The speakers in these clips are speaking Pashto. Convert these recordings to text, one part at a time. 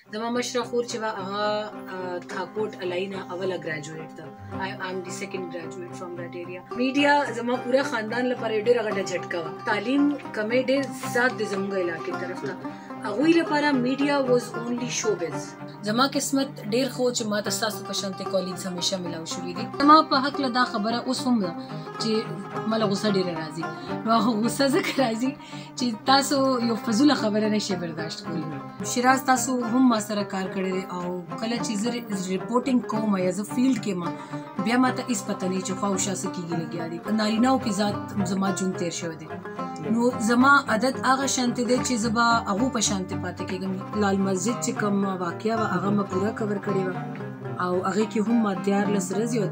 زما مشره خور چې وا هغه تھاکوټ الاینه اوله ګریجویټ ده. I am the second graduate from that area. میډیا زما پورا خاندان لپاره ډېر غټه جھټکا و. تعلیم کمې ډېر زیات د زموږ علاقې طرف ته هغوی لپاره میډیا واز اونلی شوبز. زما قسمت ډېر خو چې ما تاسو په شانته کالج همیشه ملاو شوې دي. زما په حق له دا خبره اوس هم ده چې مله غوسه ډېره راځي. نو هغه غوسه ځکه راځي چې تاسو یو فضوله خبره نشئ برداشت کولی. شیراز تاسو هم ما سره کار کړی دی او کله چې زه ریپورټینګ کوم یا زه فیلډ کې ما بیا ما ته هیڅ پته نه چې خواوشا څه کېږي لګیا دي. نارینهو کې ذات زما جون تیر شوی دی. نو زما عادت هغه شانتې دی چې زه به هغو په شانتې پاتې کېږم. لال مسجد چې کوم واقعه وه هغه ما پوره کور کړې وه او هغې کې هم ما 14 ورځې او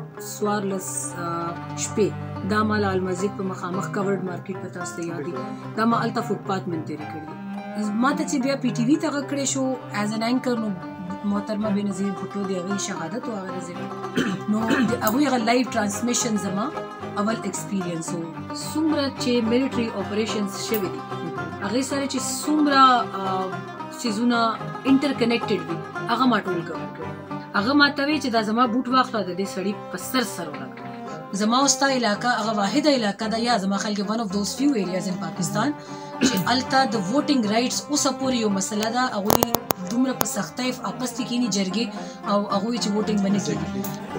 14 شپې دا ما لال مسجد په مخامخ کورډ مارکیټ په تاسو ته یاد دي. دا ما هلته فوټپات من تېرې کړي. ما ته چې بیا پی ټي وي ته غږ کړی شو ایز ان اینکر نو محترمه بېنظیر بھټو د هغې شهادت و هغه ورځې نو د هغوی هغه لایو ټرانسمیشن زما اول ایکسپیرینس و. څومره چې ملټري اپریشنز شوي دي هغې سره چې څومره څیزونه انټر کنیکټډ وي هغه ما ټول کور کړي. هغه ما ته وی چې دا زما بوټ واخله د دې سړي په سر ولګه. زما او ستا علاقه هغه واحده علاقه ده یا زما خیال کې ون اف دوز فیو ایریاز ان پاکستان چې هلته د ووټینګ رایټس اوسه پورې یو مسله ده. هغوی دومره په سختۍ اپس کې کینی جرګې او هغوی چې ووټینګ به نه کېږي.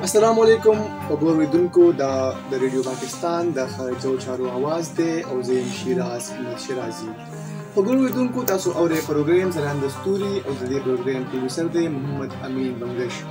السلام علیکم وګوریدونکو دا د ریډیو پاکستان د خارجو چارو आवाज دی او زه یم شیراز احمد شیرازي. وګوریدونکو تاسو اورئ پروګرام زران دستوري او د دې پروګرام پروډوسر دی محمد امین بنگش.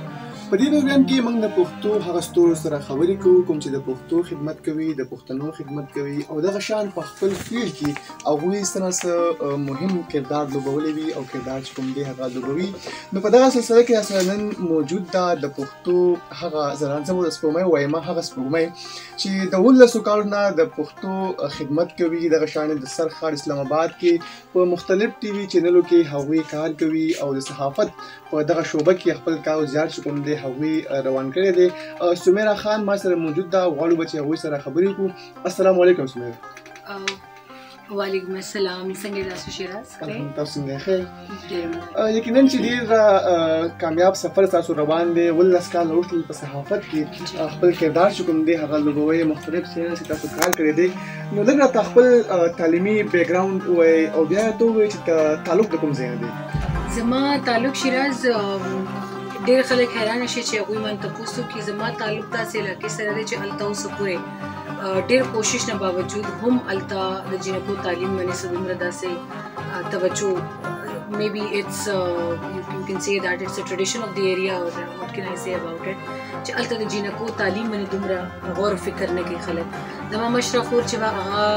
په دې پروګرام کې موږ د پښتو هغه ستورو سره خبرې کوو کوم چې د پښتو خدمت کوي د پښتنو خدمت کوي او دغه شان په خپل فیلډ کې هغوی څه مهم کردار لوبولی وي او کردار چې کوم دی هغه لوبوي. نو په دغه سلسله کې اصلا نن موجود ده د پښتو هغه زران زموږ سپوږمۍ وایم هغه سپوږمۍ چې د 19 کالو نه د پښتو خدمت کوي. دغه شان د سر ښار اسلام آباد کې په مختلف ټي وي چینلو کې هغوی کار کوي او د صحافت په دغه شعبه کې خپل کار زیات چې کوم دی هغوی روان کړی دی. سمیرا خان ما سره موجود ده غواړو به چې هغوی سره خبرې وکړو. السلام علیکم سمیرا. وعلیکم السلام. څنګه تاسو شیراز؟ تاسو څنګه ښه؟ یقینا چې ډېر کامیاب سفر تاسو روان دی. 19 کاله وروسته په صحافت کې خپل کردار چې کوم دی هغه لوبوي مختلف چینل چې تاسو کار کړی دی. نو لږ راته خپل تعلیمي بیک ګراوند ووایئ او بیا راته ووایئ چې تعلق د کوم ځای نه دی. زما تعلق شیراز ډېر خلک حیرانه شي چې هغوی من تپوس وکړي. زما تعلق داسې علاقې سره دی چې هلته اوسه پورې ډېر کوشش نه باوجود هم هلته د جینکو تعلیم باندې څه دومره داسې توجه maybe it's you can say that it's a tradition of the area or what can I say about it چې هلته د جینکو تعلیم باندې دومره غور و فکر نه کوي خلک. زما مشره خور چې وا هغه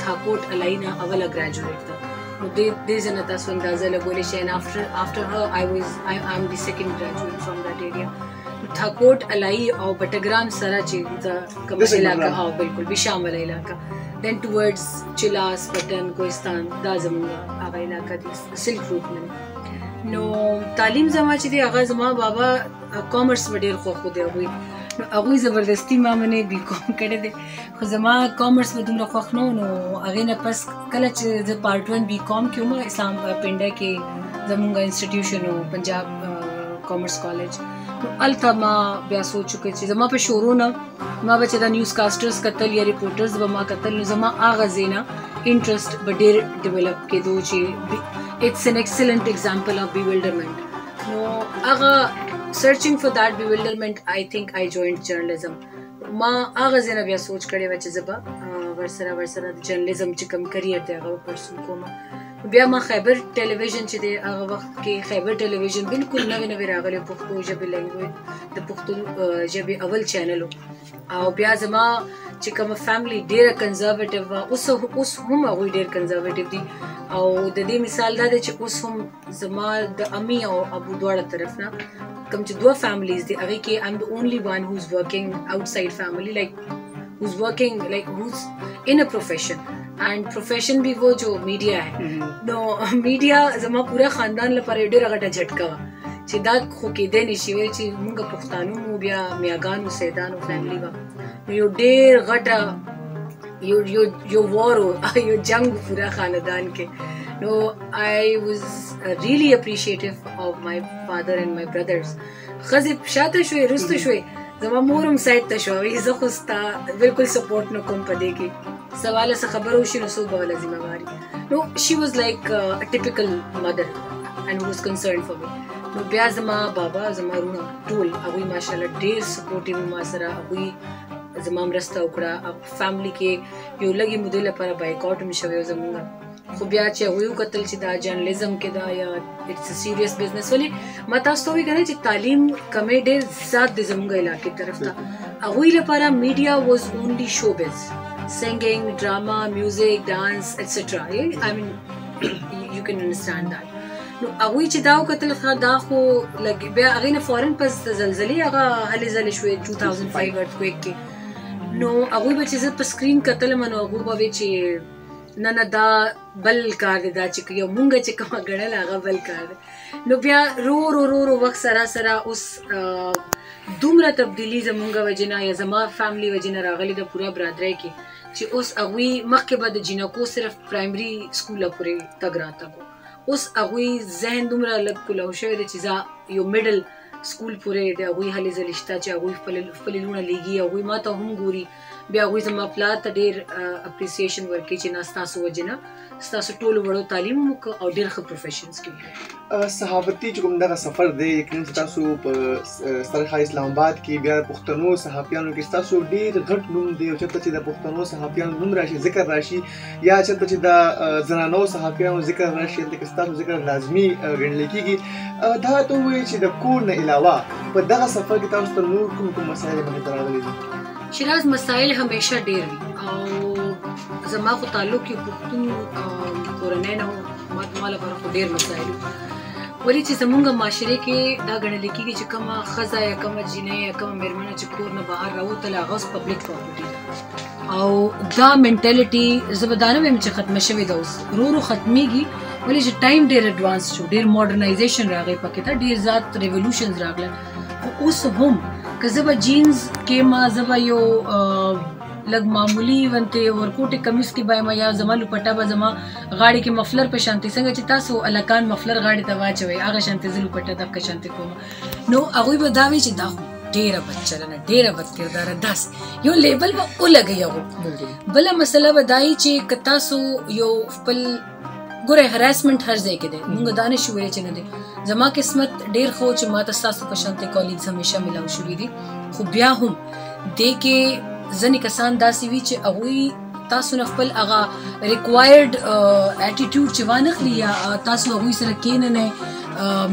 تھاکوټ الاینه اوله ګریجویټ ده. نو دې ځنه تاسو اندازه لګولی شئ. after her I am the second graduate from that area. تھاکوټ الای او بټګرام سره چې کوم علاقه ها بالکل به شامل علاقه then towards چلاس پټن کوهستان دا زموږ هغه علاقه دي سلک روټ باندې. نو تعلیم زما چې دی هغه زما بابا کامرس ډېر خوښ دی. هغوی زبردستي ما منې بي کام کړی دی خو زما کامرس به دومره خوښ نه و. نو هغې نه پس کله چې زه پارټ 1 بي کام کې وم اسلام پنډه کې زموږ انسټیټیوشن و پنجاب کامرس کالج. نو هلته ما بیا سوچ وکړ چې زما په شروع نه ما به چې دا نیوز کاسټرز کتل یا ریپورټرز به ما کتل نو زما هغه ځای نه انټرسټ به ډېر ډیولپ کېدو چې اټس ان ایکسلنٹ اگزامپل اف بیولډرمنټ. نو هغه searching for that bewilderment I think I joined journalism. ما هغه ځای نه بیا سوچ کړی وه چې زه به ورسره د جرنلیزم چې کوم کریئر دی هغه به پرسو کوم. بیا ما خیبر ټلویزیون چې دی هغه وخت کې خیبر ټلویزیون بالکل نوې راغلی پښتو ژبې لینګویج د پښتو ژبې اول چینل او بیا زما چې کومه فیملی ډېره کنزرویټیو وه اوس هم هغوی ډېر کنزرویټیو دي. او د دې مثال دا دی چې اوس هم زما د امي او ابو دواړه طرف نه کوم چې دوه فیملیز دي هغې کې I'm the only one who's working outside family like who's working like who's in a profession and profession بھی وہ جو میډیا ہے. نو میډیا زما پورا خاندان لپاره ډېره غټه جھټکا وه چې دا خو کېدی نه شي وایي چې موږ پښتانه مو بیا میاګانو سیدانو فیملی وه. نو یو ډېر غټه یو وار و یو جنګ پورا خاندان کې. نو I was really appreciative of my father and my brothers. خزې شاته شوې رسته شوې زما مور هم سایډ ته شوه زه خو ستا بالکل سپورټ نه کوم په دې کې سواله څه خبره وشي نو څوک به وله ذمهواري نو شي واز لایک a typical mother and who was concerned for me. نو بیا زما بابا زما رونه ټول هغوی ماشاءالله ډېر سپورټیو ما سره هغوی زما مرسته وکړه فیملی کې یو لږې مودې لپاره بایکاټ هم شوی و زمونږ خو بیا چې هغوی وکتل چې دا جرنالیزم کې دا یا اټس ا سیریس بزنس ولې ما تاسو ته وایي که نه چې تعلیم کمی ډېر زیات دی زمونږ علاقې طرف ته هغوی لپاره میډیا واز اونلی شوبز سنګینګ ډراما میوزک ډانس ایټسټرا I mean you can understand that. نو هغوی چې دا وکتل دا خو لږ بیا هغې نه فورن پس زلزلې هغه هلې ځلې شوې 2005 ارتکویک کې نو هغوی به چې زه په سکرین کتلم نو هغوی به وی چې نه دا بل کار دی دا چې یو مونږ چې کومه ګڼل هغه بل کار دی نو بیا رو وخت سره اوس دومره تبدیلي زمونږ وجې نه یا زما فیملی وجې نه راغلې ده پوره برادرۍ کې چې اوس هغوی مخکې به د جینکو صرف پرایمري سکوله پورې تګ راتګ و اوس هغوی ذهن دومره لږ کولو شوی دی چې زه یو میډل سکول پورې د هغوی هلې ځلې شته چې هغوی خپلې لوڼه لیږي هغوی ما ته هم ګوري بیا هغوی زما پلار ته ډېر اپریسیشن ورکوي چې نه ستاسو وجې نه ستاسو ټولو وړو تعلیم هم وکړه او ډېر ښه پروفیشنز کې صحافتي چې کوم دغه سفر دی یقینا چې تاسو په سرحال اسلام آباد کې بیا پښتنو صحافیانو کې ستاسو ډېر غټ نوم دی او چېرته چې د پښتنو صحافیانو نوم راشي ذکر راشي یا چېرته چې د زنانو صحافیانو ذکر راشي هلته کې ستاسو ذکر لازمي ګڼل کېږي دا ته ووایي چې د کور نه علاوه په دغه سفر کې تاسو ته نور کوم مسایل مخې ته راغلي دي شیراز مسایل همیشه ډېر وي او زما خو تعلق یې پښتون کورنۍ نه و ما لپاره خو ډېر مسایل ولې چې زمونږ معاشرې کې دا ګڼل کېږي چې کومه ښځه یا کومه جینۍ یا کومه مېرمنه چې کور نه بهر راوتله هغه اوس پبلک پراپرټي ده او دا منټالټي زه به دا نه وایم چې ختمه شوې ده اوس ورو ختمېږي ولې چې ټایم ډېر اډوانس شو ډېر موډرنایزیشن راغی پکې ته ډېر زیات ریولوشنز راغلل خو اوس هم که زه به جینز کې ما زه به یو لږ معمولي ونتې ورکوټې کمیس کې به یم یا زما لوپټه به زما غاړې کې مفلر په شانتې څنګه چې تاسو الکان مفلر غاړې ته واچوئ هغه شانتې زه لوپټه دقه شانتې کوم نو هغوی به دا وایي چې دا خو ډېره بد چلنه ډېره بد کرداره داسې یو لیبل به ولګوي هغو بله مسله به دا وي چې که تاسو یو خپل ګوره هراسمنټ هر ځای کې دی مونږ دا نشو ویلی چې نه دی زما قسمت ډېر ښه و چې ما ته ستاسو په شانتې کالیګز همیشه میلاو شوي دي خو بیا هم دې کې ځینې کسان داسې وي چې هغوی تاسو نه خپل هغه ریکوایرډ اټیټیوډ چې وانخلي یا تاسو هغوی سره کښېننئ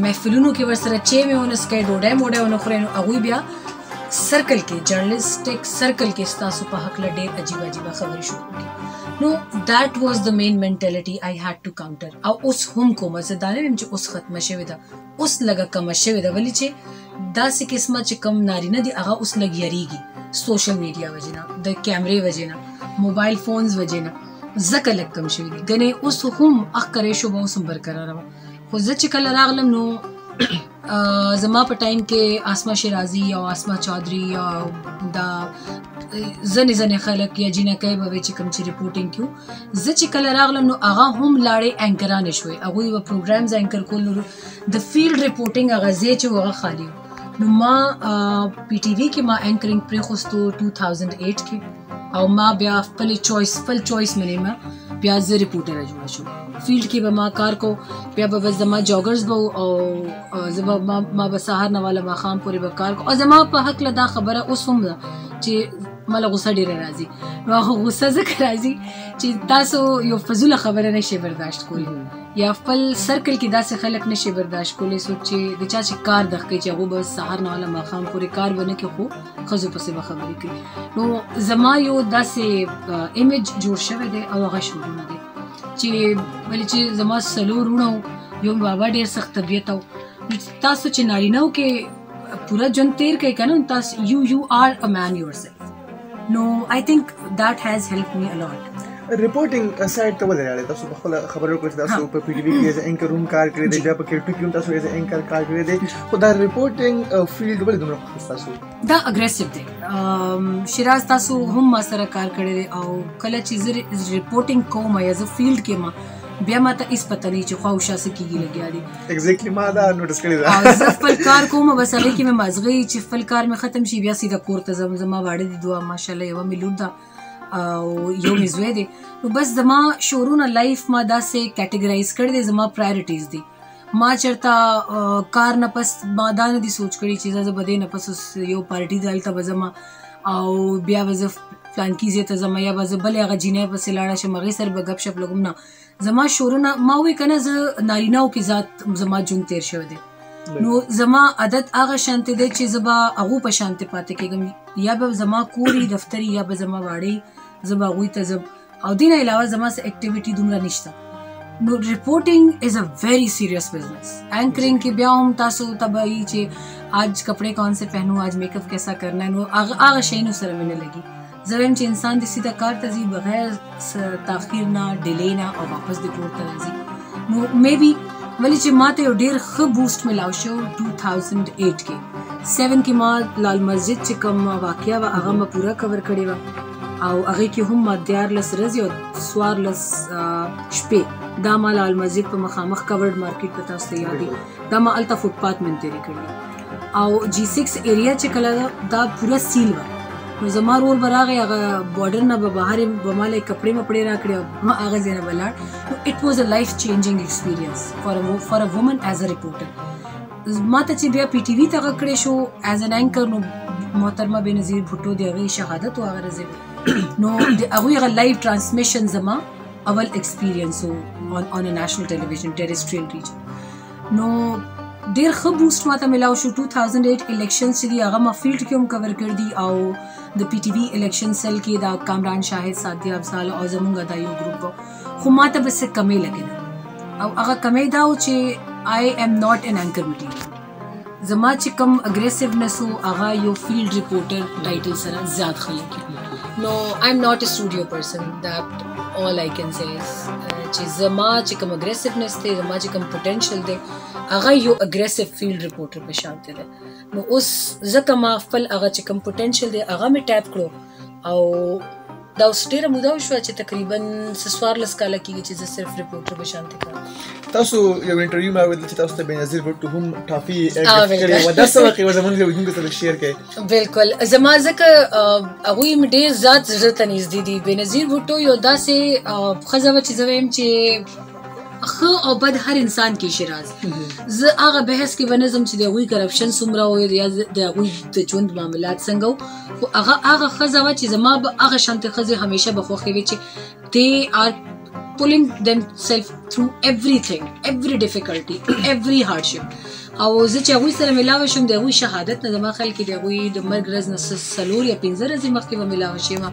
محفلونو کې ورسره چای مې ونڅکئ ډوډۍ موډۍ ونه خورئ نو هغوی بیا سرکل کې جرنلسټک سرکل کې ستاسو په هکله ډېر عجیبه عجیبه خبرې شروع کړي نو that was the main mentality I had to counter او اوس هم کومه زه دا نه وایم چې اوس ختمه شوې ده اوس لږه کمه شوې ده ولې چې داسې قسمه چې کم نارینه دي هغه اوس لږ یریږي سوشل میډیا وجې نه د کیمرې وجې نه موبایل فونز وجې نه ځکه لږ کم شوي دي ګنې اوس هم اخ ریشو به اوس هم برقراره وه خو زه چې کله راغلم نو زما په ټایم کې آسما شیرازي او آسما چودھری او دا ځنې خلک یا جینکۍ به وی چې کوم چې ریپورټینګ کیو زه چې کله راغلم نو هغه هم لاړې انکرانې شوې هغوی به پروګرامز انکر کول نو د فیلډ ریپورټینګ هغه ځای چې هغه خالي نو ما پی ټي وي کې ما انکرینګ پرېښوستو 2008 کې او ما بیا خپل چویس منې ما بیا زه ریپورټره جوړه شوم فیلډ کې به ما کار کو بیا به زما جاګرز به او زما ما به سهار نه والا ماښام پورې به کار کو او زما په هکله دا خبره اوس هم ده چې ماله غوسه ډېره راځي نو هغه غوسه ځکه راځي چې تاسو یو فضوله خبره نشئ برداشت کولی یا خپل سرکل کې داسې خلک نشي برداشت کولی څوک چې د چا چې کار دغ کوي چې هغوی به سهار نه والا ماښام پورې کار به نه کوي خو ښځو پسې به خبرې کوي نو زما یو داسې ایمیج جوړ شوی دی او هغه شعورونه دی چې ولې چې زما څلور وروڼه یو بابا ډېر سخت طبیعت او تاسو چې نارینهو کې پوره ژوند تیر کوئ که نه تاسو یو آر ا مین یور سیلف نو آئی تھنک دیٹ ہیز ہیلپ می الاٹ ریپورټینګ سایډ ته ولې راغلی تاسو په خپله خبره وکړه چې تاسو په پی ټي وي کې ایز اینکر هم کار کړی دی بیا په کرټو کې هم تاسو ایز اینکر کار کړی دی خو دا ریپورټینګ فیلډ ولې دومره خوښ تاسو دا اګریسیو دی شیراز تاسو هم ما سره کار کړی دی او کله چې زه ریپورټینګ کوم یا زه فیلډ کې ما بیا ما ته هیڅ پته نه چې خوا او شا څه کېږي لګیا دي. ایگزیکټلی ما دا نوټس کړی ده. او زه خپل کار کوم بس هغې کې مې مازغی چې خپل کار مې ختم شي بیا سیده کور ته ځم. زما واړه دي دوه ماشاءالله، یوه مې لور ده او یو مې زوی دی. نو بس زما شعورونه لایف ما داسې کیټګرایز کړی دی، زما پرایورټیز دي. ما چېرته کار نه پس ما دا نه دي سوچ کړي چې زه به دې نه پس یو پارټي ده هلته به ځم او بیا به زه فلانکي ځای ته ځم یا به زه بلې هغه جینۍ پسې لاړه شم هغې سره به ګپ شپ لګوم. نه، زما شعورونه ما وایي که نه زه نارینهو کې ذات زما ژوند تېر شوی دی. نو زما عادت هغه شانتې دی چې زه به هغو په شانتې پاتې کېږم، یا به زما کور وي دفتر یا به زما واړه زه به هغوی ته ځم او دې نه علاوه زما څه اکټیویټي دومره نشته. نو ریپورټینګ از ا ویری سیریس بزنس. اینکرنگ کې بیا هم تاسو ته به وي چې آج کپڑے کون سے پہنو، آج میک اپ کیسا کرنا ہے. نو هغه شیانو سره مې نه لګي. زه وایم چې انسان د سیده کار ته ځي بغیر تاخیر نه، ډیلی نه او واپس د کور ته راځي. نو مې بي ولې چې ما ته یو ډېر ښه بوسټ میلاو شو 2008 کې. 7 کې ما لال مسجد چې کوم واقعه وه هغه ما پوره کور کړې وه او هغې کې هم ما 14 ورځې او 14 شپې دا ما لال مسجد په مخامخ کورډ مارکیټ په تاسو ته یاد دي، دا ما هلته فوټپات مې تېرې کړي او G6 ایریا چې کله دا پوره سیل وه. نو زما رور به راغی هغه بارډر نه به بهر به ما لایک کپړې مپړې راکړې او ما هغه ځای نه به لاړ. نو اټ واز ا لایف چینجینګ ایکسپیرینس فار ا وومن ایز ا ریپورټر. ما ته چې بیا پی ټي وي ته غږ کړی شو ایز ان اینکر، نو محترمه بېنظیر بھټو د هغې شهادت و هغه ورځې نو د هغوی هغه لایف ټرانسمیشن زما اول ایکسپیرینس و آن ا نیشنل ټلویزیون ټیریسټریل ریجن. نو ډېر ښه بوسټ ماته میلاو شو. 2008 الیکشنز چې دي هغه ما فیلډ کې هم کور کړي دي او د پی ټي وي الیکشن سیل کې دا کامران شاهد، سعدیه افضل او زمونږ دا یو ګروپ و. خو ماته بس کمی لګېده او هغه کمی دا و چې آی ایم ناٹ ان اینکر مټیریل. زما چې کوم اګریسیونس و هغه یو فیلډ ریپورټر ټایټل سره زیات ښه لګي. نو آی ایم ناٹ ا سټوډیو پرسن، دیٹ all I can say is چې زما چې کوم اګریسیونس دی، زما چې کوم پوټینشل دی هغه یو اګریسیو فیلډ ریپورټر په شان دی. نو اوس ځکه ما خپل هغه چې کوم پوټینشل دی هغه مې ټیپ کړو او دا اوس ډېره موده وشوه چې تقریبا 14 کاله کېږي چې زه صرف ریپورټر په شان کوم. تاسو یو انټرویو ما ولیدل چې تاسو ته بېنظیر بھټو هم ټافي ګفټ کړې وه، دا څه واقعه وه زموږ لیدونکو سره شیر کړئ. بالکل زما ځکه هغوی مې ډېر ذات زړه ته نږدې دي. بېنظیر بھټو یو داسې ښځه وه چې زه وایم چې ښه او بد هر انسان کې شراز. زه هغه بحث کې به نه ځم چې د هغوی کرپشن څومره و یا د هغوی د ژوند معاملات څنګه و، خو هغه ښځه وه چې زما به هغه شانتې ښځې همیشه به خوښې وي چې they are pulling themselves through everything, every difficulty, every hardship. او زه چې هغوی سره میلاوه شوم د هغوی شهادت نه زما خیال کې د هغوی د مرګ ورځ نه 4 یا 5 ورځې مخکې به میلاوه شوم.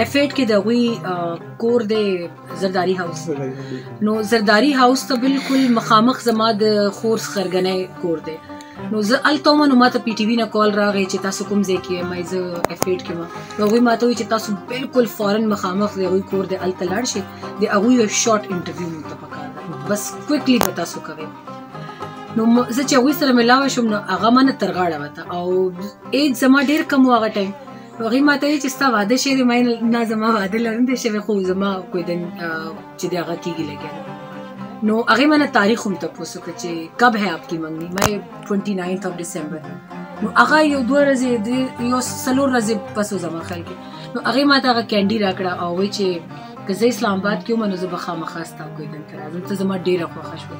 F8 کې د هغوی کور دی زرداری هاوس. نو زرداری هاوس ته بالکل مخامخ زما د خور خرګنۍ کور دی. نو زه هلته وم نو ما ته پی ټي وي نه کال راغی چې تاسو کوم ځای کې یم. زه F8 کې وم. نو هغوی ما ته وایي چې تاسو بالکل فورن مخامخ د هغوی کور دی هلته لاړ شئ، د هغوی یو شارټ انټرویو موږ ته پکار ده، بس کویکلی به تاسو کوئ. نو زه چې هغوی سره میلاوه شوم نو هغه ما نه تر غاړه وته او ایج زما ډېر کم و هغه ټایم. هغې ما ته وایي چې ستا واده شوی دی؟ ما نه زما واده لا نه دی شوی خو زما کوی د چې د هغه کېږي لګیا ده. نو هغې ما نه تاریخ هم تپوس وکړه چې کب ہے آپ کی منگنی؟ ما 29 ډسمبر. نو هغه یو 2 ورځې یو 4 ورځې پس و زما خیال کې. نو هغې ما ته هغه کینډي راکړه او وایي چې که زه اسلام آباد کې وم نو زه به خامخا ستا کوی دلته راځم، ته زما ډېره خوښه شوه.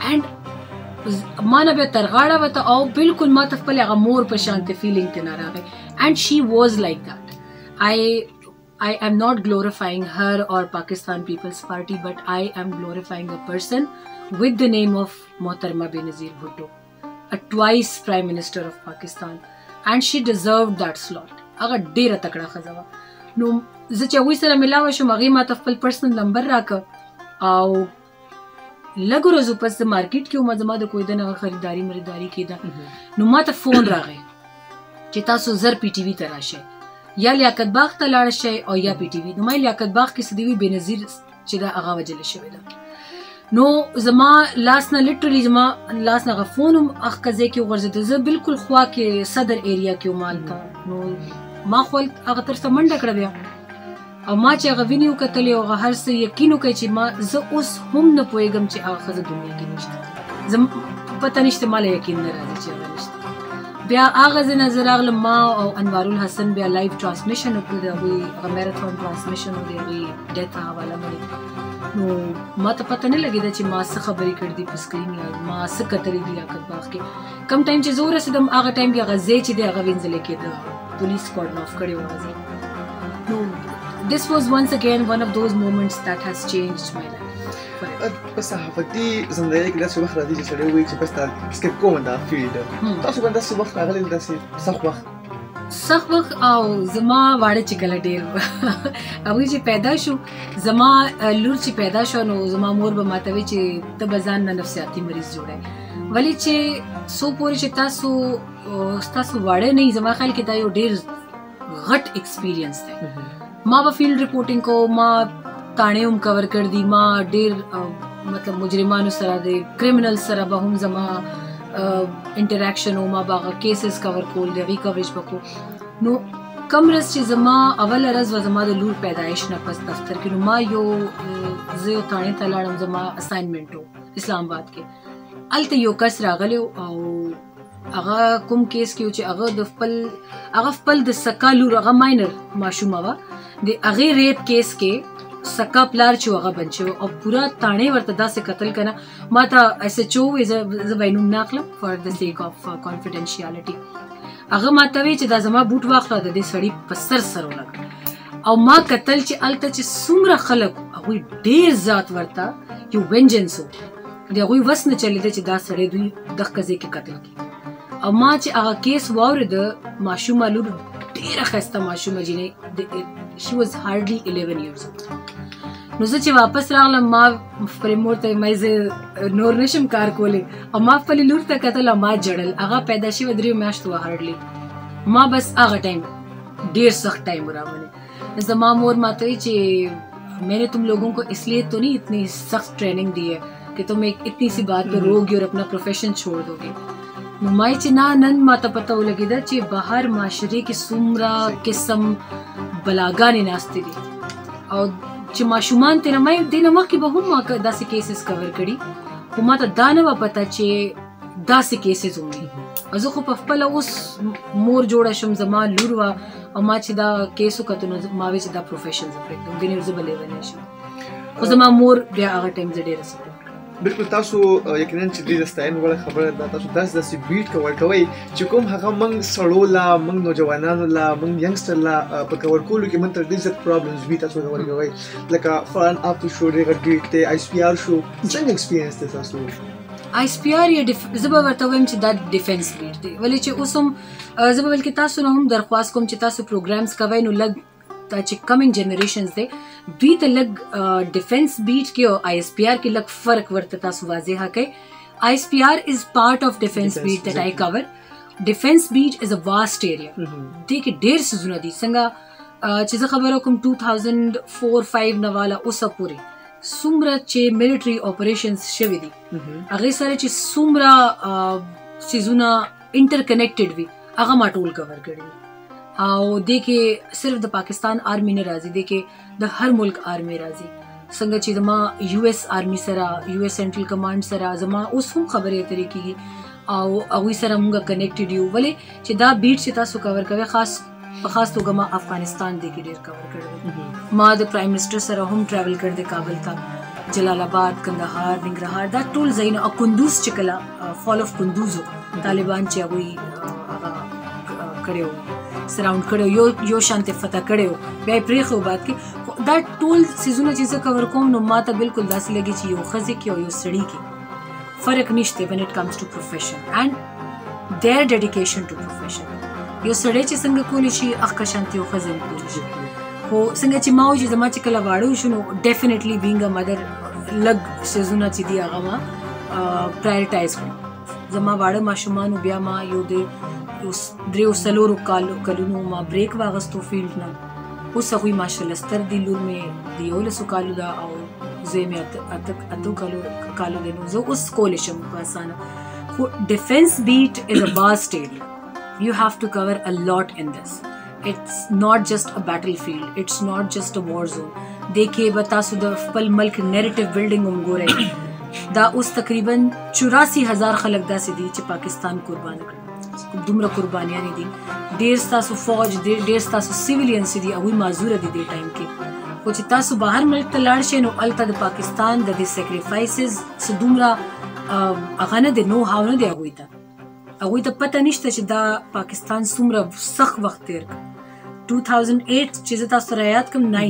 اینډ ما نه بیا تر غاړه وته او بالکل ما ته خپل هغه مور په شانتې فیلینګ ته نه راغی. اینډ شي واز لایک دیٹ. I am not glorifying her or Pakistan People's Party, but I am glorifying a person with the name of Mohtarma Benazir Bhutto, a twice Prime Minister of Pakistan, and she deserved that slot. هغه ډېره تکړه ښځه وه. نو زه چې هغوی سره میلاوه شوم هغې ما ته خپل پرسنل نمبر راکړه او لږو ورځو پس د مارکیټ کې ومه، زما د کویدن هغه خریداري مریداري کېده. نو ما ته فون راغی چې تاسو زر پی ټي وي ته راشئ، یا لیاقت باغ ته لاړ شئ او یا پی ټي وي. نو ما لیاقت باغ کې څه دي وي بېنظیر چې دا هغه وجلې شوې ده. نو زما لاس نه لټرلی زما لاس نه هغه فون هم هغه ځای کې وغورځېده. زه بالکل خوا کې صدر ایریا کې وم هلته. نو ما خو هغه تر څه منډه کړه بیا او ما چې هغه ویني وکتلې او هغه هر څه یقین وکړی چې ما زه اوس هم نه پوهېږم چې هغه ښځه دنیا کې نشته پته نشته ما له یقین نه راځي چې هغه نشته. بیا هغه ځای نه زه راغلم ما او انوارالحسن بیا لایف ټرانسمیشن وکړو د هغوی هغه میراتھون ټرانسمیشن و د هغوی ډیت حواله باندې. نو ما ته پته نه لګېده چې ما څه خبرې کړي دي په سکرین یا ما څه کتلي دي لیاقت باغ کې. کم ټایم چې زه ورسېدم هغه ټایم کې هغه ځای چې دی هغه وینځلی کېده پولیس کارډن آف کړی و هغه ځای. نو this was once again one of those moments that has changed my life. په صحافتي زندګۍ کې داسې وخت راځي چې سړی وایي چې بس دا سکپ کوم دا فیلډ تاسو باندې داسې وخت راغلی داسې سخت وخت او زما واړه چې کله ډېر هغوی چې پیدا شو زما لور چې پیدا شو نو زما مور به ماته وایي چې ته به ځان نه نفسیاتي مریض جوړی ولې چې څو پورې چې ستاسو واړه نه وي زما خیال کې دا یو ډېر غټ ایکسپیرینس دی. ما به فیلډ ریپورټینګ کو ما تاڼې هم کور کړ دي ما ډېر مطلب مجرمانو سره د کرمنل سره به هم زما انټریکشن و ما به هغه کیسز کور کول د هغې کوریج به کو. نو کم ورځ چې زما اوله ورځ وه زما د لور پیدایش نه پس دفتر کې نو ما زه یو تاڼې ته لاړم زما اساینمنټ و اسلام آباد کې. هلته یو کس راغلی او هغه کوم کیس کې و چې هغه خپل د سکا لور هغه ماینر ماشومه وه د هغې ریپ کیس کې سکا پلار چې هغه بند شوی او پوره تاڼې ورته داسې کتل که نه ما ته SHO وی زه به یې نوم نه اخلم فار د سیک آف کانفیډنشیالټي. هغه ما ته وی چې دا زما بوټ واخله د دې سړي په سر ولګه او ما کتل چې هلته چې څومره خلک هغوی ډېر ذات ورته یو وینجنس و د هغوی وس نه چلېده چې دا سړی دوی دغه ځای کې قتل کړي. او ما چې هغه کیس واورېده ماشومه لور ډېره ښایسته ماشومه جینۍ she was hardly 11 years old. نو زه چې واپس راغلم ما خپلې مور ته وایي زه نور نشم کار کولی او ما خپلې لور ته کتل او ما جړل هغه پیدا شوې 3 میاشتو وه هارډلي ما بس هغه ټایم ډېر سخت ټایم و راغلی. زما مور ما ته وایي چې میں نے تم لوگوں کو اس لیے تو نہیں اتنی سخت ٹریننگ دی ہے کہ تم ایک اتنی سی بات پہ رو گے اور اپنا پروفیشن چھوڑ دو گے. نو ما چې نن ما ته پته ولګېده چې بهر معاشرې کې څومره قسم بلاګانې ناستې دي او چې ماشومان تېره ما دې نه مخکې به هم ما داسې کیسز کور کړي خو ما ته دا نه وه پته چې داسې کیسز هم دي. زه خو په خپله اوس مور جوړه شم زما لور وه او ما چې دا کیس وکتو نو ما وی چې دا پروفیشن زه پرېږدم ګنې زه به لیونی شم خو زما مور بیا هغه ټایم زه ډېره سپورټ. بالکل تاسو یقینا چې دې د ستاینې وړه خبره ده تاسو داسې بیټ کور کوئ چې کوم هغه موږ سړو لا موږ نوجوانانو لا موږ ینګسټر لا په کور کولو کې موږ ته ډېر زیات پرابلمز وي تاسو کور کوئ لکه فران اپ شو ډېر بیټ دی ISPR شو څنګه ایکسپیرینس دی تاسو؟ ISPR یا زه به ورته وایم چې دا ډیفینس بیټ دی ولې چې اوس هم زه به بلکې تاسو نه هم درخواست کوم چې تاسو پروګرامز کوئ نو لږ دا چې کمنګ جنریشنز دی دوی ته لږ ډیفینس بیټ کې او ISPR کې لږ فرق ورته تاسو واضحه کوئ. ISPR is part of defense beat that I cover. Defense beat is a vast area. دې کې ډېر څیزونه دي څنګه چې زه خبره کوم 2004-05 نه والا اوسه پورې څومره چې ملټري اپریشنز شوي دي هغې سره چې څومره څیزونه انټر کنیکټډ وي هغه ما ټول کور کړي دي او دې کې صرف د پاکستان آرمي نه راځي دې کې د هر ملک آرمي راځي څنګه چې زما US آرمي سره US سینټرل کمانډ سره زما اوس هم خبرې اترې کېږي او هغوی سره موږ کنیکټډ یو ولې چې دا بیټ چې تاسو کور کوئ په خاص توګه ما افغانستان دې کې ډېر کور کړی ما د پرایم منسټر سره هم ټراول کړی دی کابل ته جلال آباد کندهار ننګرهار دا ټول ځایونه او کندوز چې کله فال آف کندوز طالبان چې هغوی هغه کړی و سراؤنډ کړی یو شانتې فتح کړی و بیا یې پرېښی و بعد کې دا ټول څیزونه چې زه کور کوم نو ما ته بالکل داسې لګي چې یو ښځې کې او یو سړي کې فرق نشته when it comes to profession and their dedication to profession. یو سړی چې څنګه کولی شي هغه شانتې یو ښځه هم کولی شي خو څنګه چې ما وایي چې زما چې کله واړه وشو نو ډیفینیټلی بینګ ا مدر لږ څیزونه چې دي هغه ما پرایورټایز کړم. زما واړه ماشومانو بیا ما یو د 3 کلونو ما بریک واغستو فیلډ نه اوس هغوی ماشاءالله ستر دي لور مې د 11 کالو ده او زوی مې 8 کالو دی نو زه اوس کولی شم په اسانه خو ډیفینس بیټ از ا vast area. You have to cover a lot in this. it's not just a battlefield, it's not just a war zone. देखे बतासु द खपल मुल्क narrative building हम गोरे दा उस तकरीबन 84,000 खलक दा से दी च पाकिस्तान कुर्बान कर दुमरा कुर्बानियां नहीं दी डेढ़ तासु फौज डेढ़ तासु सिविलियन से दी अवी माजूर दी दे टाइम के कुछ तासु बाहर मुल्क तलाड़ शे नो अलता द पाकिस्तान द सैक्रिफाइसेस से Dumra Agana they know how न दे अवी ता पता निश्ता च दा पाकिस्तान सुमरा सख वक्त तेर 2008 चीज़ तासु रायात कम 9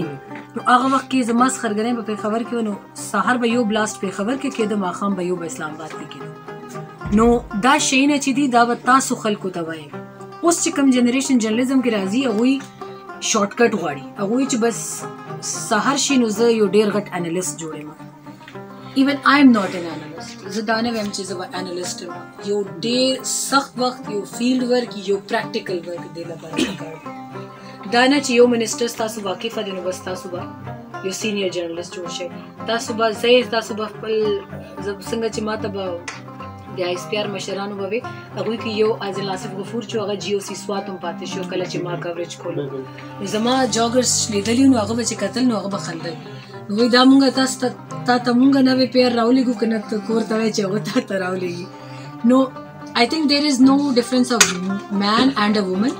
तो आगे वक्त की जमास खरगने पे खबर के नो सहर बयो ब्लास्ट पे खबर के केद माखाम बयो इस्लामाबाद के नो दा शेन चीदी दा बतासु खलको तवाए उस चिकम जनरेशन जर्नलिज्म के राजी अगुई शॉर्टकट वाड़ी अगुई च बस सहर शी नो ज यो डेर गट एनालिस्ट जोड़े मा even I am not an analyst जदाने वेम चीज व एनालिस्ट यो डेर सख्त वक्त यो फील्ड वर्क यो प्रैक्टिकल वर्क देला बड़ा दाना चियो मिनिस्टर्स तासु वाकिफा दिनो बस तासु बा यो सीनियर जर्नलिस्ट जोशे तासु बा जय तासु बा पल जब संग च माता बा दे आईएसपीआर मशरानो बवे अगुई की यो आजिल आसिफ गफूर चो अगा जीओसी स्वातम पाते शो कला च मा कवरेज खोलो जमा जॉगर्स लेदली नो अगा बच कतल नो अगा बखंदल नो दामुंगा तास ता तमुंगा नवे पेर रावली गु कनक तो कोर तवे च अगा ता रावली no I think there is no difference of man and a woman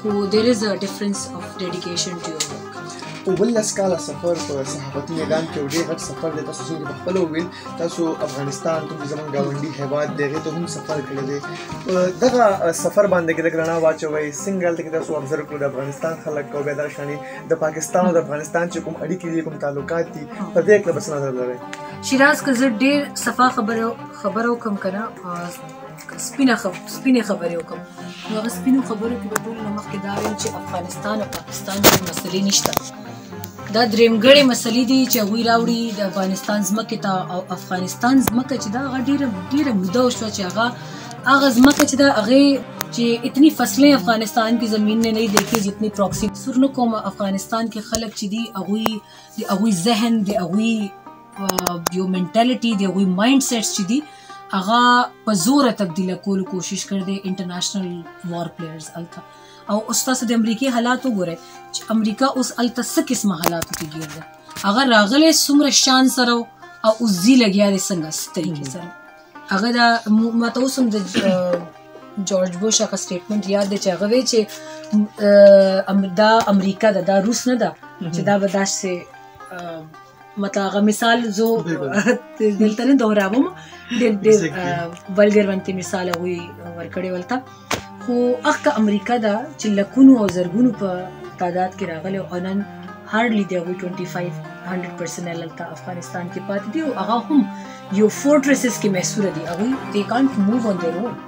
who there is a difference of dedication to your work. وبلا سكالا سفر په صحافتي میدان کې وړي غټ سفر د تاسو د خپل ویل تاسو افغانستان ته زمون گاونډي هیواد دغه ته هم سفر کړی دی دغه سفر باندې کې د غرنا واچوي سنگل ته تاسو ابزرو کړو د افغانستان خلک کو به دا شاني د پاکستان او د افغانستان چې کوم اړیکې دي کوم تعلقات دي په دې کې بس نظر لري شیراز کا زړه ډیر صفا خبرو کم کړه سپینه خبرې وکم نو هغه سپینو خبرو کې به ټول مخکې دا ویل چې افغانستان او پاکستان کې مسلې نشته دا درېمګړې مسلې دي چې هغوی راوړي د افغانستان ځمکې ته او افغانستان ځمکه چې دا هغه ډېره موده وشوه چې هغه ځمکه چې دا هغې چې اتنی فصلیں افغانستان کی زمین نے نہیں دیکھی جتنی پراکسی سرنو قوم افغانستان کے خلق چې دي هغوی ذهن دی هغوی یو منټالټي دی هغوی مایند سیټس چې دي هغه په زور تبدیل کولو کوشش کړي انټرنیشنل وار پلیئرز التا او استاد د امریکای حالات وګوره چې امریکا اوس التا څه قسمه حالات کې ګیر ده هغه راغله سمره شان سره او اوزي لګیا دي څنګه طریقې سره هغه دا متوسم د جورج بوش هغه سټیټمنټ یاد دی چې هغه وی چې دا امریکا دا روس نه ده چې دا بداش سه मतलब अगर मिसाल जो दिलता ने दोहरावो वल्गर बनती मिसाल हुई वर्कड़े वलता खो अख अमेरिका दा चिल्लकुनु और जरगुनु पर तादाद के रागले अनन हार्डली दे हुई 2500 पर्सनल ललता अफगानिस्तान के पाती थी अगा हम यो फोर्ट्रेसेस के महसूर दी अभी they can't move on their own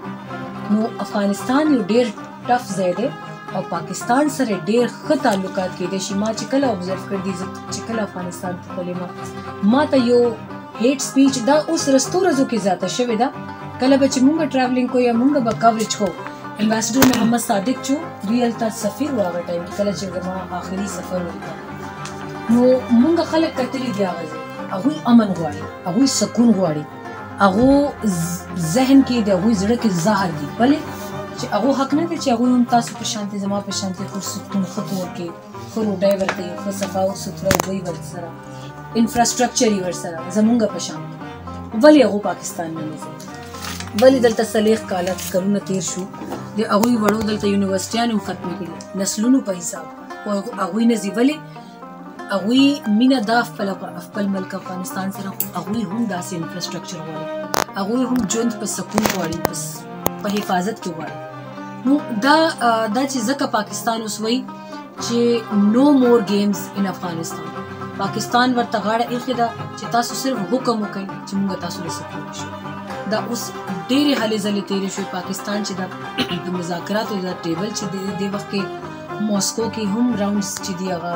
नो अफगानिस्तान यो डेर टफ ज़्यादा और पाकिस्तान सरे डेर ख ताल्लुकात के देशी माँ चिकल ऑब्जर्व कर दी चिकल अफगानिस्तान खोले माँ ता यो हेट स्पीच दा उस रस्तों रजो के ज़्यादा शवेदा कल बच्चे मुंगा ट्रैवलिंग को या मुंगा बकवरेज को एम्बेसडर मोहम्मद सादिक चो रियल ता सफीर हुआ गा टाइम कल जगह आखिरी सफर होता नो मुंगा खलक कतरी दिया गज़े अगुई अमन हुआड़ी अगुई सुकून हुआड़ी अगु जहन के दे अगुई जड़ के ज़ाहर दी भले چې هغه حق نه دی چې هغه هم تاسو په شانتي زما په شانتي خو سکون خطور کې خو روډای ورته خو صفا او سترو وی ورسره انفراستراکچر یې ورسره زمونږ په شانتي ولی هغه پاکستان نه نه ولی دلته صلیح کالت کرونا تیر شو د هغه وړو دلته یونیورسيټیانو ختم کړي نسلونو په حساب او هغه نه زیولي هغه مینا د خپل ملک افغانستان سره هغه هم داسې انفراستراکچر غواړي هغه هم ژوند په سکون غواړي بس په حفاظت کې غواړي نو دا چې ځکه پاکستان اوس وایي چې نو مور گیمز ان افغانستان پاکستان ورته غاړه ایښې ده چې تاسو صرف حکم وکړئ چې موږ تاسو له سکون شو دا اوس ډېرې هلې ځلې تېرې شوې پاکستان چې د مذاکراتو دا ټیبل چې د وخت کې ماسکو کې هم راونډز چې دي هغه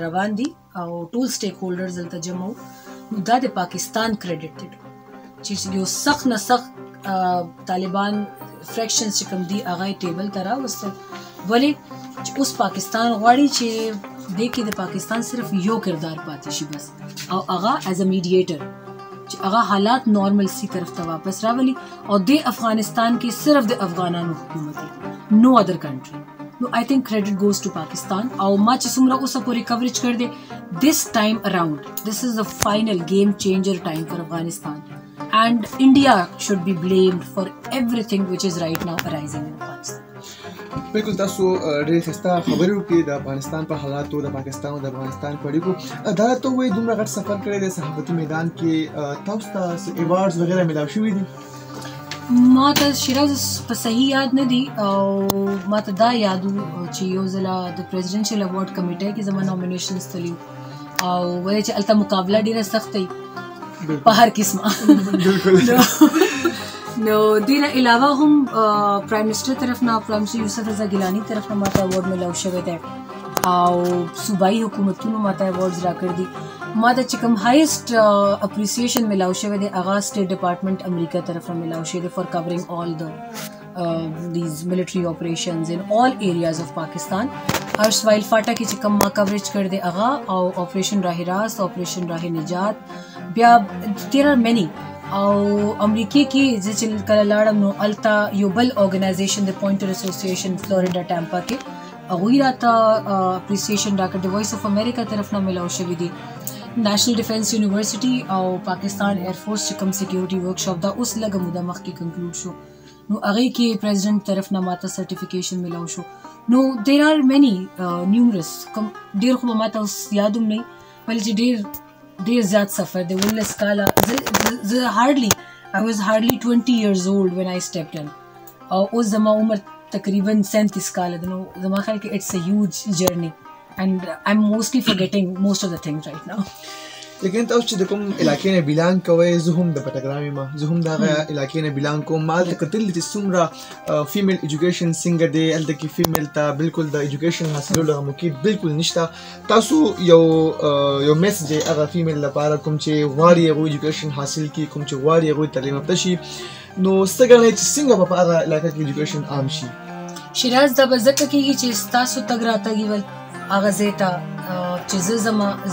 روان دي او ټول سټیک هولډرز دلته جمع نو دا د پاکستان کریډټ دی چې یو سخت نه سخت طالبان फ्रैक्शंस چې کوم دی هغه ټیبل ته راوستل ولی چې اوس پاکستان غواړي چې د کې د پاکستان صرف یو کردار پاتې شي بس او هغه ایز ا میډیټر چې هغه حالات نارمل سی طرف ته واپس راولي او د افغانستان کې صرف د افغانانو حکومت نو ادر کنټری نو آی تھنک کریډټ ګوز ټو پاکستان. او ما چې څومره اوسه پورې کوریج کړی دی دس ټایم اراؤنڈ دس از د فائنل گیم چینجر ټایم فار افغانستان and India should be blamed for everything which is right now arising in Afghanistan. بالکل تاسو ډېر ښایسته خبرې وکړې د افغانستان په حالاتو د پاکستان او د افغانستان په اړیکو. دا ته وایي دومره غټ سفر کړی دی صحافتي میدان کې تاسو ته څه ایوارډز وغیره میلاو شوي دي؟ ما ته شیراز په صحیح یاد نه دي او ما ته دا یاد و چې یو ځله د پریزیډنشل ایوارډ کمیټې کې زما نومینیشنز تللي او وایي چې هلته مقابله ډېره سخت دی په هر قسمه. نو دینه علاوه هم پرایم منسٹر طرف نه پرایم منسٹر یوسف رضا گیلانی طرف نه ماته ایوارډ ملاو شوی دی او صوبایي حکومتونو ماته ایوارډز راکړي دي. ماته چې کوم هایست اپریسیشن ملاو شوی دی هغه سټیټ ډپارټمنټ امریکا طرف نه ملاو شوی دی فار کورینګ آل د these military operations in all areas of Pakistan. ارسوایل فاټا کې چې کوم ما کوریج کړی دی هغه او آپریشن راه راست آپریشن راه نجات بیا there are many. او امریکا کې چې کله لاړم نو التا یو بل ارګنایزیشن د پوینټر اسوسییشن فلوریډا ټامپا کې هغوی راته اپریسیشن راکړ د وایس اف امریکا طرف نه ملاو شوي دي. نیشنل ډیفنس یونیورسيټي او پاکستان ایر فورس چې کوم سکیورټي ورکشاپ دا اوس لږه موده مخکې کنکلوډ شو نو هغې کې پریزیډنټ طرف نه ماته سرټیفیکیشن ملاو شو. نو دیر آر مینی نیومرس کم ډېر خو به ماته اوس یاد هم نه ولې چې ډېر زیات سفر دی 19 کاله زه I was hardly 20 years old when I stepped in او اوس زما عمر تقریبا 37 کاله دی نو زما خیال کې it's a huge journey and I'm mostly forgetting most of the things right now. لیکن تاسو چې د کوم علاقې نه بیلانګ کوئ زه هم د پټګرام یم زه هم د هغه علاقې نه بیلانګ کوم. ما هلته کتل چې څومره فیمیل ایجوکیشن څنګه دی هلته کې فیمیل ته بالکل د ایجوکیشن حاصلولو هغه موقع بالکل نشته. تاسو یو میسج دی هغه فیمیل لپاره کوم چې غواړي هغوی ایجوکیشن حاصل کړي کوم چې غواړي هغوی تعلیم یافته شي نو څه ګڼئ چې څنګه به په هغه علاقه کې ایجوکیشن عام شي؟ شیراز دا به ځکه کېږي چې ستاسو تګ راتګ ول هغه ځای ته چې زه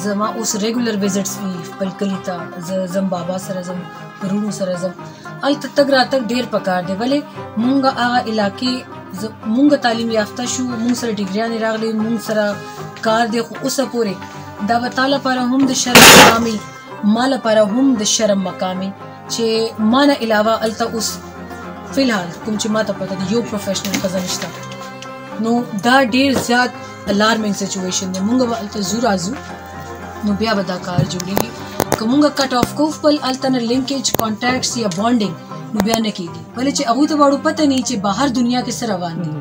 زما اوس ریګولر وزټس وي خپل کلي ته زه ځم بابا سره ځم وروڼو سره ځم هلته تګ راتګ ډېر پکار دی ولې مونږ هغه علاقې مونږ تعلیم یافته شو مونږ سره ډګریانې راغلي مونږ سره کار دی خو اوسه پورې دا به تا لپاره هم د شرم مقامي ما لپاره هم د شرم مقامي چې ما نه علاوه هلته اوس فی الحال کوم چې ما ته پته دی یو پروفیشنل ښځه نشته نو دا ډېر زیات الارمنګ سچویشن دی. مونږ به هلته ځو راځو نو بیا به دا کار جوړېږي که مونږ کټ آف کو خپل هلته نه لینکیج کانټیکټس یا بانډینګ نو بیا نه کېږي ولې چې هغوی ته واړو پته نه چې بهر دنیا کې څه روان دي.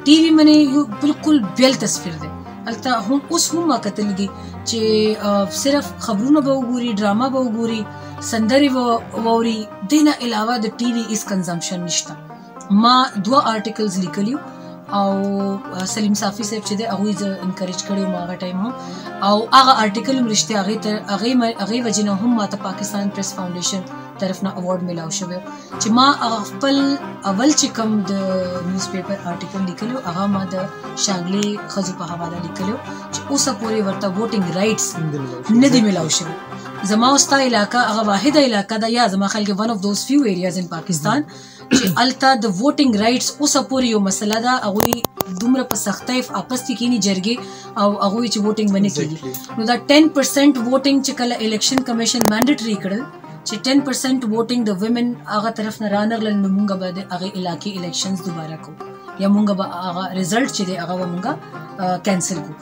ټي وي منې یو بالکل بیل تصویر دی هلته هم اوس هم ما کتلی دي چې صرف خبرونه به وګوري ډرامه به وګوري سندرې به واوري دې نه علاوه د ټي وي ایز کنزمپشن نشته. ما 2 آرټیکلز لیکلیو او سلیم صافی صاحب چې دی هغوی زه انکریج کړی وم هغه ټایم هم او هغه آرټیکل هم رښتیا هغې وجې نه هم ماته پاکستان پریس فاونډیشن طرف نه اوارډ میلاو شوی چې ما هغه خپل اول چې کوم د نیوز پیپر آرټیکل لیکلو هغه ما د شانګلې ښځو په حواله لیکلو چې اوسه پورې ورته ووټینګ رایټس نه دي میلاو شوي. زما او ستا علاقه هغه واحده علاقه ده یا زما خیال کې one of those few areas in Pakistan چې هلته د ووټینګ رایټس اوسه پورې یو مسله ده هغوی دومره په سختۍ اپس کې کینی جرګې او هغوی چې ووټینګ به نه کېږي نو دا 10% ووټینګ چې کله الیکشن کمیشن مینډیټري کړل چې 10% ووټینګ د ویمن هغه طرف نه رانغلل نو مونږ به د هغې علاقې الیکشنز دوباره کوو یا مونږ به هغه ریزلټ چې دی هغه به مونږ کینسل کوو.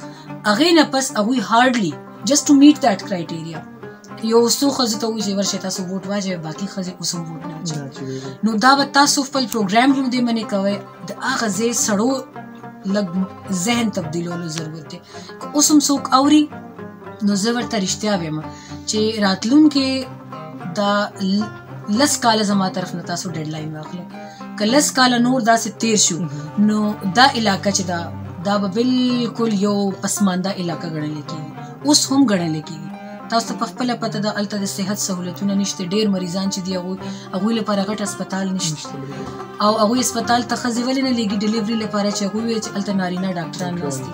هغې نه پس هغوی هارډلی جسټ ټو میټ دیٹ کرایټیریا یو څو ښځو ته وایي چې ورشئ تاسو ووټ واچوئ باقي ښځې اوس هم ووټ نه اچوي نو دا به تاسو خپل پروګرام هم دې منې کوئ د هغه ځای سړو لږ ذهن تبدیلولو ضرورت دی. که اوس هم څوک اوري نو زه ورته رښتیا وایم چې راتلونکې دا 10 کاله زما طرف نه تاسو ډیډ لاین واخلئ که 10 کاله نور داسې تیر شو نو دا علاقه چې دا به بالکل یو پسمانده علاقه ګڼلی کېږي اوس هم ګڼلی کېږي. تاسو ته په خپله پته ده هلته د صحت سهولتونه نشته ډېر مریضان چې دي هغوی لپاره غټ اسپتال نشته او هغوی اسپتال ته ښځې ولې نه لیږي ډلیوري لپاره چې هغوی وایي چې هلته نارینه ډاکټران ناست دي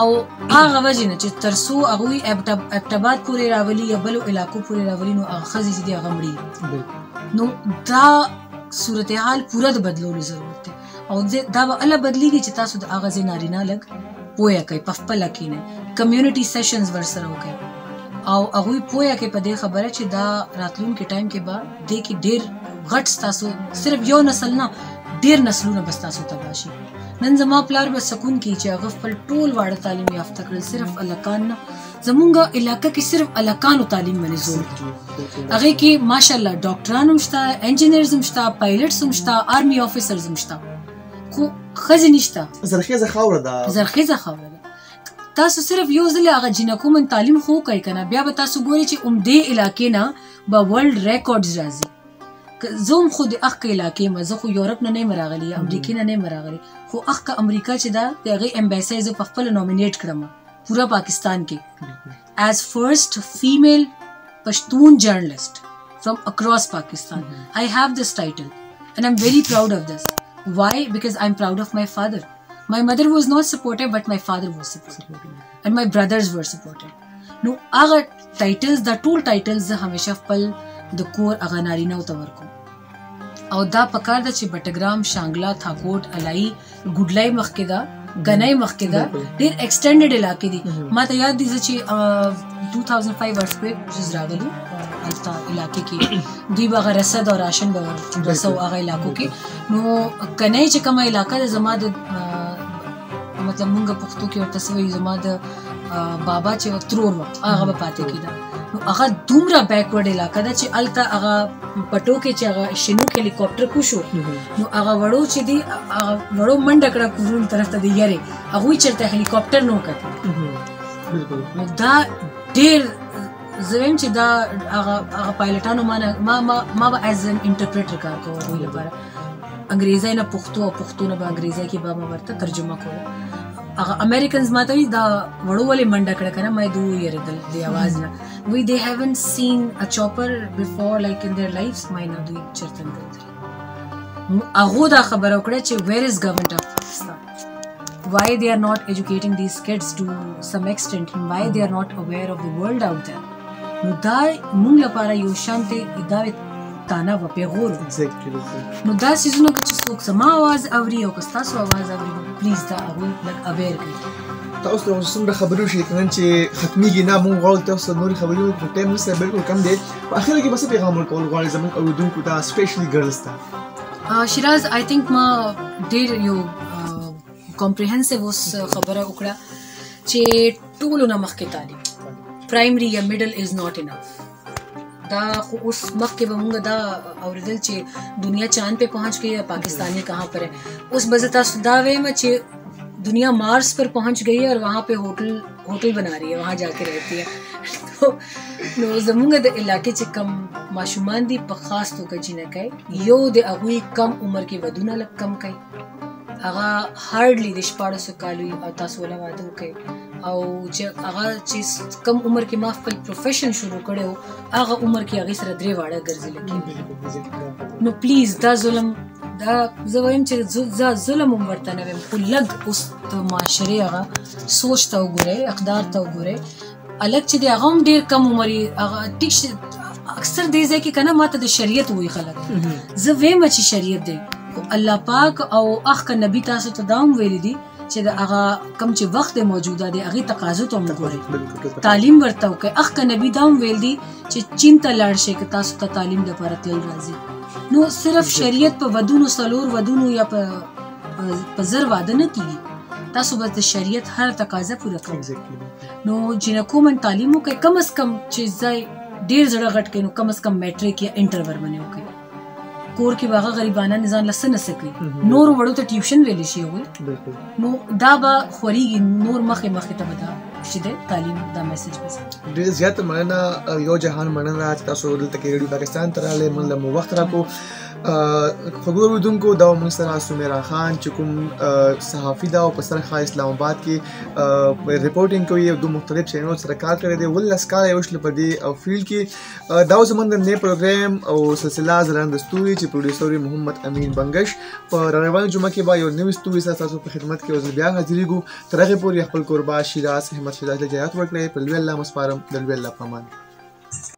او هغه وجې نه چې تر څو هغوی اپټاباد پورې راولي یا بلو علاقو پورې راولي نو هغه ښځې چې دي هغه مړي نو دا صورتحال پوره د بدلولو ضرورت دی او دا به الله بدلیږي چې تاسو د هغه ځای نارینه لږ پوهه کوي په خپله کښېنئ کمیونټي سیشنز ورسره وکړئ او هغوی پوهه کوي په دې خبره چې دا راتلونکي ټایم کې به دې کې ډېر غټ ستاسو صرف یو نسل نه ډېر نسلونه به ستاسو تباه شي. نن زما پلار به سکون کوي چې هغه خپل ټول واړه تعلیم یافته کړل صرف هلکان نه زمونږ علاقه کې صرف هلکانو تعلیم باندې زور دی هغې کې ماشاءالله ډاکټران هم شته انجینیرز هم شته پایلټس هم شته آرمي آفیسرز هم شته خو ښځې نشته زرخیزه خاوره ده تاسو صرف یو ځل هغه جنکو من تعلیم خو کوي کنه بیا به تاسو ګوري چې عمدې علاقې نه به ورلډ ریکارډز راځي زه هم خو د اخ علاقې ما زه خو یورپ نه یم راغلی امریکې نه یم راغلی خو اخ امریکا چې دا د هغې امبیسي زه په خپله نومینیټ کړم پورا پاکستان کې as first female Pashtun journalist from across Pakistan. I have this title and I'm very proud of this. Why? Because I'm proud of my father. My mother was not supportive but my father was supportive and my brothers were supportive. No, aga titles, the tool titles हमेशा खपल د کور هغه نارینه ته ورکو او دا پکار ده چې بټګرام شانګلا تھاکوټ الای ګډلای مخکې ده غنای مخکې ده ډېر ایکسټینډډ علاقې دي ما ته یاد دي چې 2005 ارثکویک چې راغلی التا علاقې کې دوی به رسد او راشن به رسو هغه علاقو کې نو غنای چې کومه علاقه ده زما د مطلب مونږ پښتو کې ورته سوي زما د بابا چې ترور وخت هغه به پاتې کېده نو هغه دومره بیکورډ علاقه ده چې هلته هغه پټو کې چې هغه شنوک هلیکاپټر کوشو نو هغه وړو چې دي هغه وړو منډه کړه کورونو طرف ته د یارې هغوی چېرته هلیکاپټر نه وکتل نو دا ډېر زه وایم چې دا هغه پایلټانو ما به ایز ان انټرپریټر کار کوم هغوی لپاره انګریزی نه پښتو او پښتو نه به انګریزی کې به ما ورته ترجمه کوله هغه امریکنز ماته وي دا وړو ولې منډه کړه که نه ما یې د وویرېدل د اواز نه وی they haven't seen a chopper before like in their lives ما یې نه دوی چېرته نه کتلي هغو دا خبره وکړه چې where is government of Pakistan why they are not educating these kids to some extent and why they are not aware of the world out there نو دا مونږ لپاره یو شانتې دا تانا و پیغور نو دا سیزونو که چې څوک زما آواز اوري او که ستاسو آواز اوري پلیز دا هغوی لږ اویر کړئ تاسو ته څومره خبرې وشي نن چې ختمیږي نه مونږ غواړو تاسو ته نورې خبرې وکړو خو ټایم نشته بالکل کم دی په اخره کې به څه پیغام ورکول غواړئ زموږ اورېدونکو ته سپیشلی ګرلز ته شیراز آی تھنک ما ډېر یو کمپریهنسیو اوس خبره وکړه چې ټولو نه مخکې تعلیم پرایمري یا میډل از ناٹ انف دا خو اوس مخکې به مونږ دا اورېدل چې دنیا چاند پہ پہنچ گئی ہے پاکستانی کہاں پر ہے اوس به زه تاسو دا وایم چې دنیا مارس پر پہنچ گئی ہے اور وہاں پہ ہوٹل بنا رہی ہے وہاں جا کے رہتی ہے نو زمونږ د علاقې چې کم ماشومان دي په خاص توګه جینکۍ یو د هغوی کم عمر کې ودونه لږ کم کوي هغه هارډلی د 1400 کالو او تاسو ولا واده وکړئ او چې هغه چې کم عمر کې ما خپل پروفیشن شروع کړی و هغه عمر کې هغې سره 3 واړه ګرځېدلی نو پلیز دا ظلم دا زه وایم چې ظلم هم ورته نه وایم خو لږ اوس د معاشرې هغه سوچ ته وګورئ اقدار ته وګورئ الګ چې دی هغه هم ډېر کم عمر هغه ټیک اکثر دې ځای کې که نه ما ته د شریعت وایي خلک زه وایم چې شریعت دی الله پاک او اخ که نبی تاسو ته دا هم ویلی دي چې د هغه کم چې وخت موجوده دی هغې تقاضو ته هم وګورئ تعلیم ورته وکړئ اخ که نبی دا هم ویل دي چې چین ته لاړ شئ که تاسو ته تعلیم دپاره تلل راځي نو صرف شریعت په ودونو 4 ودونو یا په 1000 واده نه کېږي تاسو به د شریعت هر تقاضا پوره کړئ نو جنکو من تعلیم وکړئ کم از کم چې ځای ډېر زړه غټ کړئ نو کم از کم میټریک یا انټر ورباندې وکړئ کور کې به هغه غریبانه نظام له څه نه څه کړي نورو وړو ته ټیوشن ویلی شي هغوی نو دا به خورېږي نور مخې ته به دا چې دی تعلیم دا میسج به ډېر زیاته مننه یو جهان مننه چې تاسو دلته کې ریډیو پاکستان ته راغلی موږ له مو وخت راکړو خبرو اورېدونکو دا موږ سره سمیرا خان چې کوم صحافي ده او په سرخا اسلام آباد کې رپورټینګ کوي او دو مختلف چینلونو سره کار کړی دی 19 کاله یې وشله په دې فیلډ کې دا اوس زموږ د نوی پروګرام او سلسله ځلانده ستوري چې پروډیوسر یې محمد امین بنګش په راروانه جمعه کې به یو نوي ستوري سره ستاسو په خدمت کې اوس بیا حاضرېږو تر هغې پورې خپل کوربه شیراز احمد شیراز له اجازت ورکړئ په لوی الله مسپارم د لوی الله په امان